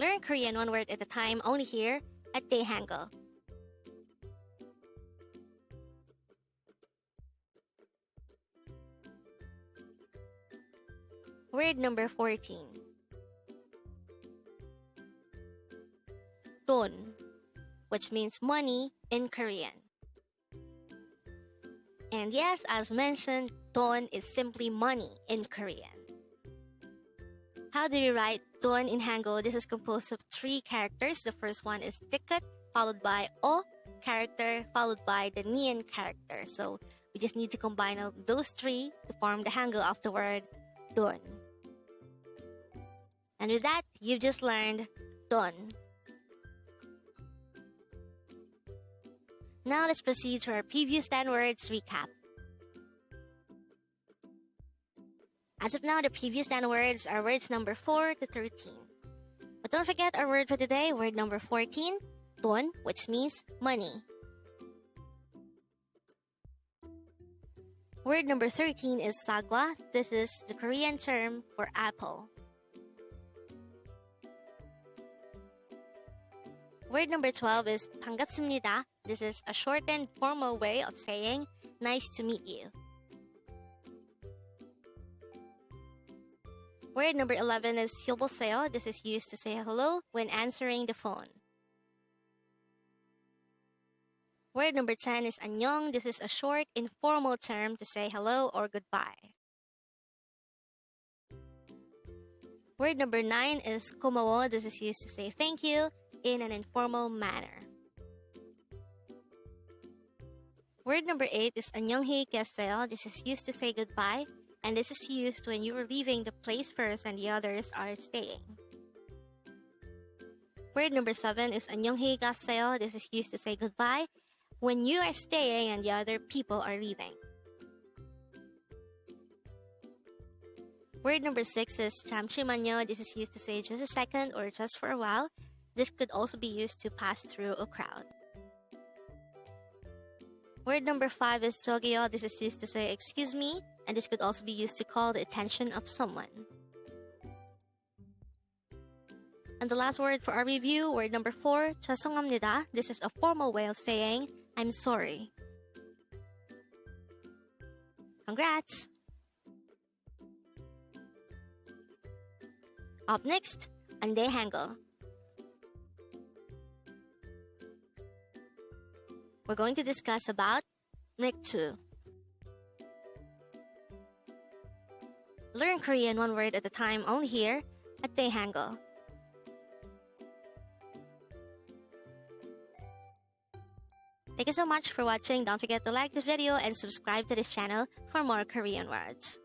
Learn Korean one word at a time only here at Dae-Hangul. Word number 14. Don, which means money in Korean. And yes, as mentioned, don is simply money in Korean. How do you write don in Hangul? This is composed of 3 characters. The first one is ticket, followed by o character, followed by the nian character. So we just need to combine those 3 to form the Hangul of the word don. And with that, you've just learned don. Now let's proceed to our previous 10 words recap. As of now, the previous 10 words are words number 4 to 13. But don't forget our word for today, word number 14, don, which means money. Word number 13 is sagwa. This is the Korean term for apple. Word number 12 is 반갑습니다. This is a shortened formal way of saying nice to meet you. Word number 11 is 여보세요. This is used to say hello when answering the phone. Word number 10 is annyeong. This is a short, informal term to say hello or goodbye. Word number 9 is gomawo. This is used to say thank you in an informal manner. Word number 8 is Annyeonghi Gyeseyo. This is used to say goodbye, and this is used when you are leaving the place first and the others are staying. Word number 7 is Annyeonghi Gyeseyo. This is used to say goodbye when you are staying and the other people are leaving. Word number 6 is Jamsimanyo. This is used to say just a second or just for a while. This could also be used to pass through a crowd. Word number 5 is Jeogiyo. This is used to say excuse me, and this could also be used to call the attention of someone. And the last word for our review, word number 4, 죄송합니다. This is a formal way of saying I'm sorry. Congrats! Up next, Annyeong Hangul. We're going to discuss about 맥주. Learn Korean one word at a time only here at Dae-Hangul. Thank you so much for watching. Don't forget to like this video and subscribe to this channel for more Korean words.